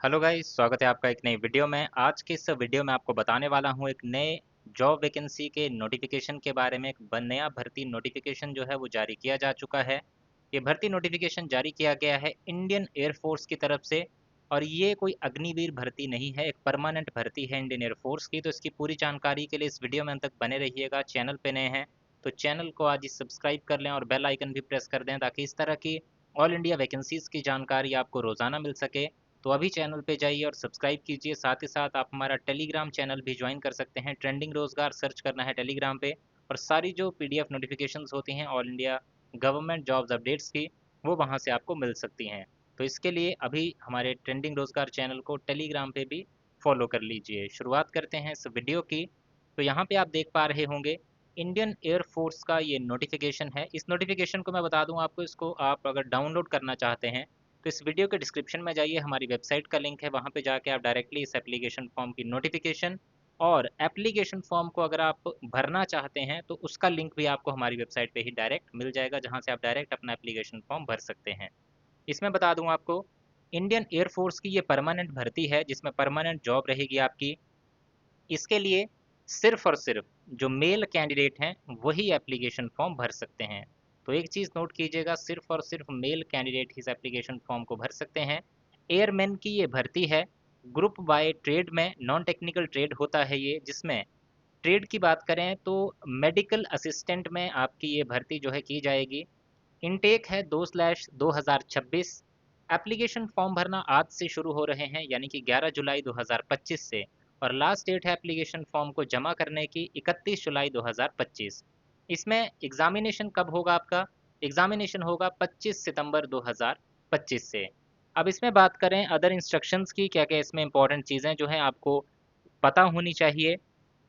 Hello guys, स्वागत है आपका एक नई वीडियो में। आज के इस वीडियो में आपको बताने वाला हूं एक नए जॉब वैकेंसी के नोटिफिकेशन के बारे में। एक नया भर्ती नोटिफिकेशन जो है वो जारी किया जा चुका है। ये भर्ती नोटिफिकेशन जारी किया गया है इंडियन एयरफोर्स की तरफ से, और ये कोई अग्निवीर भर्ती नहीं है, एक परमानेंट भर्ती है इंडियन एयरफोर्स की। तो इसकी पूरी जानकारी के लिए इस वीडियो में अंत तक बने रहिएगा। चैनल पे नए हैं तो चैनल को आज ही सब्सक्राइब कर लें और बेल आइकन भी प्रेस कर दें, ताकि इस तरह की ऑल इंडिया वैकेंसीज़ की जानकारी आपको रोज़ाना मिल सके। तो अभी चैनल पे जाइए और सब्सक्राइब कीजिए। साथ ही साथ आप हमारा टेलीग्राम चैनल भी ज्वाइन कर सकते हैं। ट्रेंडिंग रोजगार सर्च करना है टेलीग्राम पे, और सारी जो पीडीएफ नोटिफिकेशंस होती हैं all India government jobs updates की, वो वहाँ से आपको मिल सकती हैं। तो इसके लिए अभी हमारे ट्रेंडिंग रोजगार चैनल को टेलीग्राम पे भी फॉलो कर लीजिए। शुरुआत करते हैं इस वीडियो की। तो यहाँ पे आप देख पा रहे होंगे इंडियन एयरफोर्स का ये नोटिफिकेशन है। इस नोटिफिकेशन को मैं बता दूं आपको, इसको आप अगर डाउनलोड करना चाहते हैं तो इस वीडियो के डिस्क्रिप्शन में जाइए, हमारी वेबसाइट का लिंक है, वहाँ पे जाके आप डायरेक्टली इस एप्लीकेशन फॉर्म की नोटिफिकेशन और एप्लीकेशन फॉर्म को अगर आप भरना चाहते हैं तो उसका लिंक भी आपको हमारी वेबसाइट पे ही डायरेक्ट मिल जाएगा, जहाँ से आप डायरेक्ट अपना एप्लीकेशन फॉर्म भर सकते हैं। इसमें बता दूं आपको, इंडियन एयरफोर्स की ये परमानेंट भर्ती है जिसमें परमानेंट जॉब रहेगी आपकी। इसके लिए सिर्फ और सिर्फ जो मेल कैंडिडेट हैं वही एप्लीकेशन फॉर्म भर सकते हैं। तो एक चीज़ नोट कीजिएगा, सिर्फ और सिर्फ मेल कैंडिडेट ही इस एप्लीकेशन फॉर्म को भर सकते हैं। एयरमैन की ये भर्ती है। ग्रुप बाय ट्रेड में नॉन टेक्निकल ट्रेड होता है ये, जिसमें ट्रेड की बात करें तो मेडिकल असिस्टेंट में आपकी ये भर्ती जो है की जाएगी। इनटेक है 2/2026। एप्लीकेशन फॉर्म भरना आज से शुरू हो रहे हैं, यानी कि 11 जुलाई 2025 से, और लास्ट डेट है एप्लीकेशन फॉर्म को जमा करने की 31 जुलाई 2025। इसमें एग्जामिनेशन कब होगा आपका? एग्जामिनेशन होगा 25 सितंबर 2025 से। अब इसमें बात करें अदर इंस्ट्रक्शंस की, क्या क्या इसमें इंपॉर्टेंट चीज़ें जो हैं आपको पता होनी चाहिए।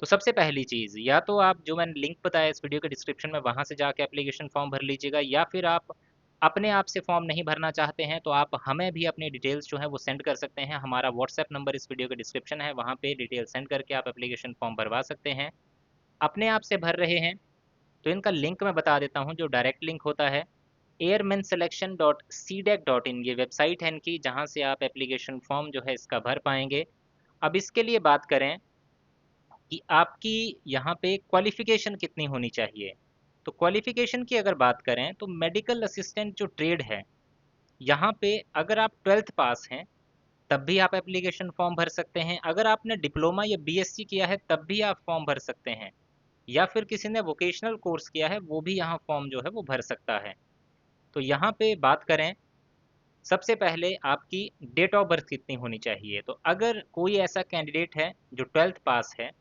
तो सबसे पहली चीज़, या तो आप जो मैंने लिंक बताया इस वीडियो के डिस्क्रिप्शन में, वहाँ से जाके एप्लीकेशन फॉर्म भर लीजिएगा, या फिर आप अपने आप से फॉर्म नहीं भरना चाहते हैं तो आप हमें भी अपनी डिटेल्स जो है वो सेंड कर सकते हैं। हमारा व्हाट्सएप नंबर इस वीडियो के डिस्क्रिप्शन है, वहाँ पे डिटेल सेंड करके आप एप्लीकेशन फॉर्म भरवा सकते हैं। अपने आप से भर रहे हैं तो इनका लिंक मैं बता देता हूँ, जो डायरेक्ट लिंक होता है airmanselection.cdac.in, ये वेबसाइट है इनकी, जहाँ से आप एप्लीकेशन फॉर्म जो है इसका भर पाएंगे। अब इसके लिए बात करें कि आपकी यहाँ पे क्वालिफिकेशन कितनी होनी चाहिए। तो क्वालिफिकेशन की अगर बात करें तो मेडिकल असिस्टेंट जो ट्रेड है, यहाँ पे अगर आप 12th पास हैं तब भी आप एप्लीकेशन फॉर्म भर सकते हैं। अगर आपने डिप्लोमा या बीएससी किया है तब भी आप फॉर्म भर सकते हैं, या फिर किसी ने वोकेशनल कोर्स किया है वो भी यहाँ फॉर्म जो है वो भर सकता है। तो यहाँ पे बात करें, सबसे पहले आपकी डेट ऑफ बर्थ कितनी होनी चाहिए। तो अगर कोई ऐसा कैंडिडेट है जो 12th पास है,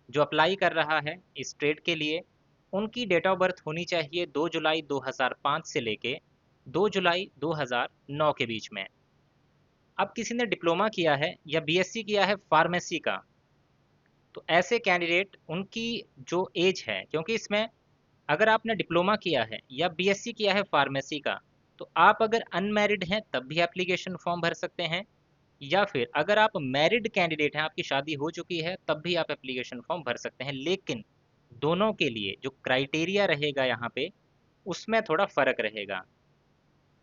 जो अप्लाई कर रहा है इस ट्रेड के लिए, उनकी डेट ऑफ बर्थ होनी चाहिए 2 जुलाई 2005 से लेके 2 जुलाई 2009 के बीच में। अब किसी ने डिप्लोमा किया है या बीएससी किया है फार्मेसी का, तो ऐसे कैंडिडेट उनकी जो एज है, क्योंकि इसमें अगर आपने डिप्लोमा किया है या बीएससी किया है फार्मेसी का, तो आप अगर अनमैरिड हैं तब भी एप्लीकेशन फॉर्म भर सकते हैं, या फिर अगर आप मैरिड कैंडिडेट हैं, आपकी शादी हो चुकी है, तब भी आप एप्लीकेशन फॉर्म भर सकते हैं। लेकिन दोनों के लिए जो क्राइटेरिया रहेगा यहाँ पे, उसमें थोड़ा फ़र्क रहेगा।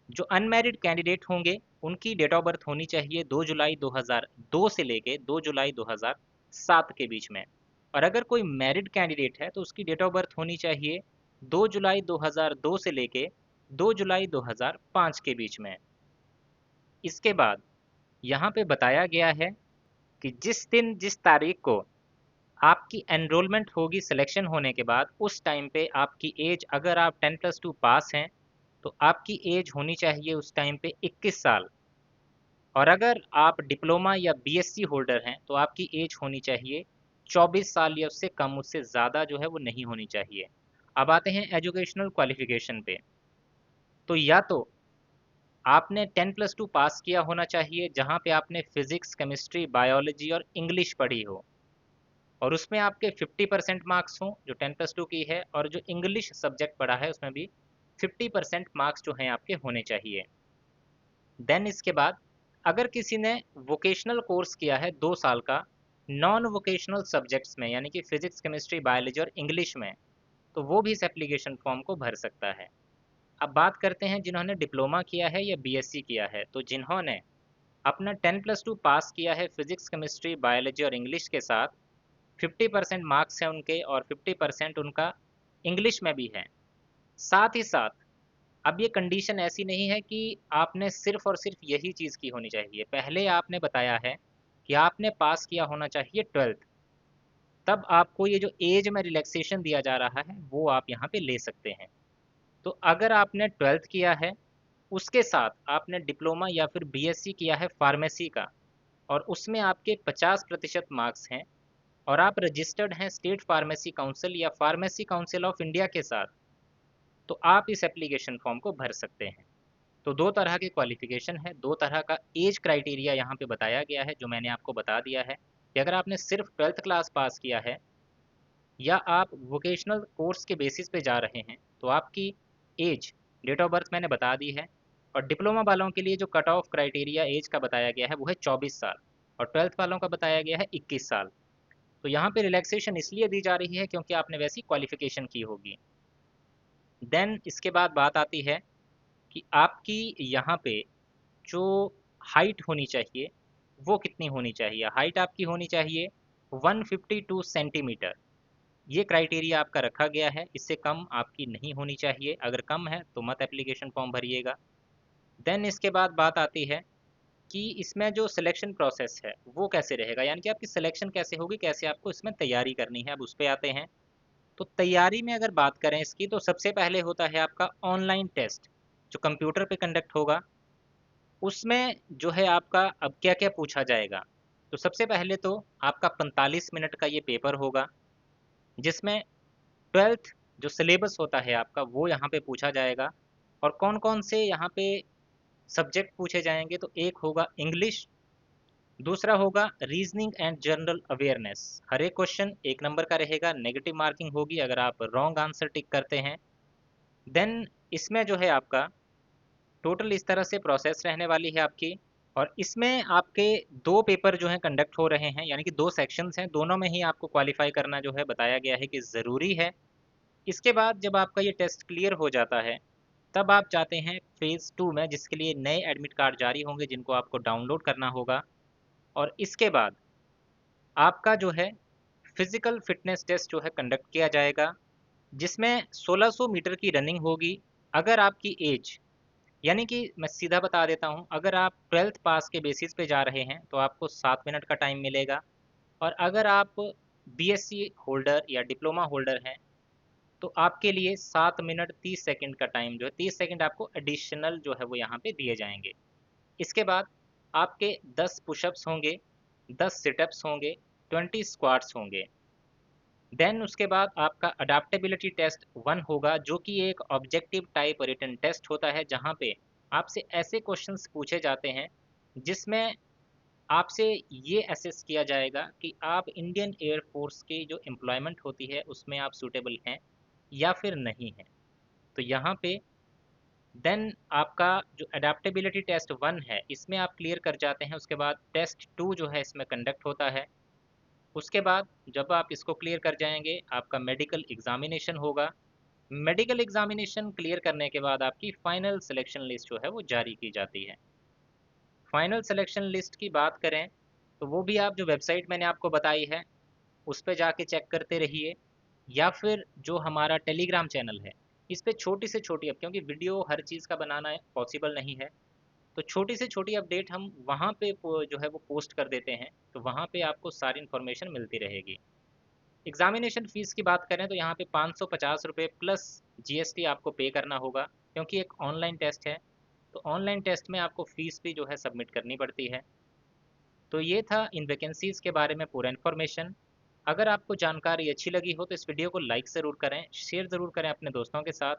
जो अनमैरिड कैंडिडेट होंगे उनकी डेट ऑफ बर्थ होनी चाहिए 2 जुलाई 2002 से लेके 2 जुलाई 2007 के बीच में, और अगर कोई मैरिड कैंडिडेट है तो उसकी डेट ऑफ बर्थ होनी चाहिए 2 जुलाई 2002 से लेके 2 जुलाई 2005 के बीच में। इसके बाद यहाँ पे बताया गया है कि जिस दिन जिस तारीख को आपकी एनरोलमेंट होगी सिलेक्शन होने के बाद, उस टाइम पे आपकी एज, अगर आप 10+2 पास हैं तो आपकी एज होनी चाहिए उस टाइम पे 21 साल, और अगर आप डिप्लोमा या बीएससी होल्डर हैं तो आपकी एज होनी चाहिए 24 साल, या उससे कम, उससे ज़्यादा जो है वो नहीं होनी चाहिए। अब आते हैं एजुकेशनल क्वालिफिकेशन पे। तो या तो आपने 10+2 पास किया होना चाहिए, जहाँ पे आपने फिजिक्स, केमिस्ट्री, बायोलॉजी और इंग्लिश पढ़ी हो, और उसमें आपके 50% मार्क्स हों जो 10+2 की है, और जो इंग्लिश सब्जेक्ट पढ़ा है उसमें भी 50% मार्क्स जो हैं आपके होने चाहिए। देन इसके बाद अगर किसी ने वोकेशनल कोर्स किया है 2 साल का नॉन वोकेशनल सब्जेक्ट्स में, यानी कि फिजिक्स, केमिस्ट्री, बायोलॉजी और इंग्लिश में, तो वो भी इस एप्लीकेशन फॉर्म को भर सकता है। अब बात करते हैं जिन्होंने डिप्लोमा किया है या बीएससी किया है। तो जिन्होंने अपना 10+2 पास किया है फिजिक्स, केमिस्ट्री, बायोलॉजी और इंग्लिश के साथ, 50% मार्क्स हैं उनके और 50% उनका इंग्लिश में भी है। साथ ही साथ अब ये कंडीशन ऐसी नहीं है कि आपने सिर्फ और सिर्फ यही चीज़ की होनी चाहिए। पहले आपने बताया है कि आपने पास किया होना चाहिए 12th, तब आपको ये जो एज में रिलैक्सेशन दिया जा रहा है वो आप यहाँ पे ले सकते हैं। तो अगर आपने 12th किया है, उसके साथ आपने डिप्लोमा या फिर बीएससी किया है फार्मेसी का, और उसमें आपके 50% मार्क्स हैं, और आप रजिस्टर्ड हैं स्टेट फार्मेसी काउंसिल या फार्मेसी काउंसिल ऑफ इंडिया के साथ, तो आप इस एप्लीकेशन फॉर्म को भर सकते हैं। तो दो तरह की क्वालिफिकेशन है, दो तरह का एज क्राइटेरिया यहाँ पे बताया गया है, जो मैंने आपको बता दिया है कि अगर आपने सिर्फ 12th क्लास पास किया है या आप वोकेशनल कोर्स के बेसिस पे जा रहे हैं, तो आपकी एज, डेट ऑफ बर्थ मैंने बता दी है। और डिप्लोमा वालों के लिए जो कट ऑफ क्राइटेरिया एज का बताया गया है वो है 24 साल, और 12th वालों का बताया गया है 21 साल। तो यहाँ पे रिलैक्सेशन इसलिए दी जा रही है क्योंकि आपने वैसी क्वालिफिकेशन की होगी। देन इसके बाद बात आती है कि आपकी यहाँ पे जो हाइट होनी चाहिए वो कितनी होनी चाहिए। हाइट आपकी होनी चाहिए 152 सेंटीमीटर, ये क्राइटेरिया आपका रखा गया है, इससे कम आपकी नहीं होनी चाहिए। अगर कम है तो मत एप्लीकेशन फॉर्म भरिएगा। देन इसके बाद बात आती है कि इसमें जो सिलेक्शन प्रोसेस है वो कैसे रहेगा, यानी कि आपकी सिलेक्शन कैसे होगी, कैसे आपको इसमें तैयारी करनी है। अब उस पर आते हैं। तो तैयारी में अगर बात करें इसकी, तो सबसे पहले होता है आपका ऑनलाइन टेस्ट, जो कंप्यूटर पे कंडक्ट होगा। उसमें जो है आपका अब क्या क्या पूछा जाएगा, तो सबसे पहले तो आपका 45 मिनट का ये पेपर होगा, जिसमें 12th जो सिलेबस होता है आपका वो यहाँ पे पूछा जाएगा। और कौन कौन से यहाँ पे सब्जेक्ट पूछे जाएंगे, तो एक होगा इंग्लिश, दूसरा होगा रीजनिंग एंड जनरल अवेयरनेस। हर एक क्वेश्चन 1 नंबर का रहेगा, नेगेटिव मार्किंग होगी अगर आप रॉन्ग आंसर टिक करते हैं। देन इसमें जो है आपका टोटल इस तरह से प्रोसेस रहने वाली है आपकी। और इसमें आपके दो पेपर जो हैं कंडक्ट हो रहे हैं, यानी कि दो सेक्शंस हैं, दोनों में ही आपको क्वालिफाई करना जो है बताया गया है कि ज़रूरी है। इसके बाद जब आपका ये टेस्ट क्लियर हो जाता है, तब आप जाते हैं फेज़ 2 में, जिसके लिए नए एडमिट कार्ड जारी होंगे जिनको आपको डाउनलोड करना होगा। और इसके बाद आपका जो है फिजिकल फिटनेस टेस्ट जो है कंडक्ट किया जाएगा, जिसमें 1600 मीटर की रनिंग होगी। अगर आपकी एज, यानी कि मैं सीधा बता देता हूँ, अगर आप 12th पास के बेसिस पे जा रहे हैं तो आपको 7 मिनट का टाइम मिलेगा। और अगर आप बीएससी होल्डर या डिप्लोमा होल्डर हैं तो आपके लिए 7 मिनट 30 सेकंड का टाइम जो है, 30 सेकंड आपको एडिशनल जो है वो यहाँ पे दिए जाएंगे। इसके बाद आपके 10 पुशअप्स होंगे, 10 सिटअप्स होंगे, 20 स्क्वाट्स होंगे। देन उसके बाद आपका अडाप्टेबिलिटी टेस्ट 1 होगा, जो कि एक ऑब्जेक्टिव टाइप रिटन टेस्ट होता है, जहाँ पे आपसे ऐसे क्वेश्चंस पूछे जाते हैं जिसमें आपसे ये असेस किया जाएगा कि आप इंडियन एयरफोर्स की जो एम्प्लॉयमेंट होती है उसमें आप सूटेबल हैं या फिर नहीं हैं। तो यहाँ पे देन आपका जो अडेप्टेबिलिटी टेस्ट 1 है इसमें आप क्लियर कर जाते हैं, उसके बाद टेस्ट 2 जो है इसमें कंडक्ट होता है। उसके बाद जब आप इसको क्लियर कर जाएंगे, आपका मेडिकल एग्जामिनेशन होगा। मेडिकल एग्जामिनेशन क्लियर करने के बाद आपकी फाइनल सिलेक्शन लिस्ट जो है वो जारी की जाती है। फाइनल सिलेक्शन लिस्ट की बात करें तो वो भी आप जो वेबसाइट मैंने आपको बताई है उस पे जाके चेक करते रहिए, या फिर जो हमारा टेलीग्राम चैनल है इस पे छोटी से छोटी, अब क्योंकि वीडियो हर चीज़ का बनाना पॉसिबल नहीं है, तो छोटी से छोटी अपडेट हम वहाँ पे जो है वो पोस्ट कर देते हैं, तो वहाँ पे आपको सारी इन्फॉर्मेशन मिलती रहेगी। एग्जामिनेशन फ़ीस की बात करें तो यहाँ पे 550 रुपये प्लस जीएसटी आपको पे करना होगा, क्योंकि एक ऑनलाइन टेस्ट है, तो ऑनलाइन टेस्ट में आपको फ़ीस भी जो है सबमिट करनी पड़ती है। तो ये था इन वैकेंसीज़ के बारे में पूरा इन्फॉर्मेशन। अगर आपको जानकारी अच्छी लगी हो तो इस वीडियो को लाइक ज़रूर करें, शेयर ज़रूर करें अपने दोस्तों के साथ,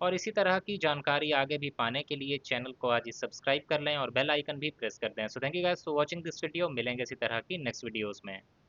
और इसी तरह की जानकारी आगे भी पाने के लिए चैनल को आज ही सब्सक्राइब कर लें और बेल आइकन भी प्रेस कर दें। So thank you guys for watching this video. मिलेंगे इसी तरह की नेक्स्ट वीडियोज़ में।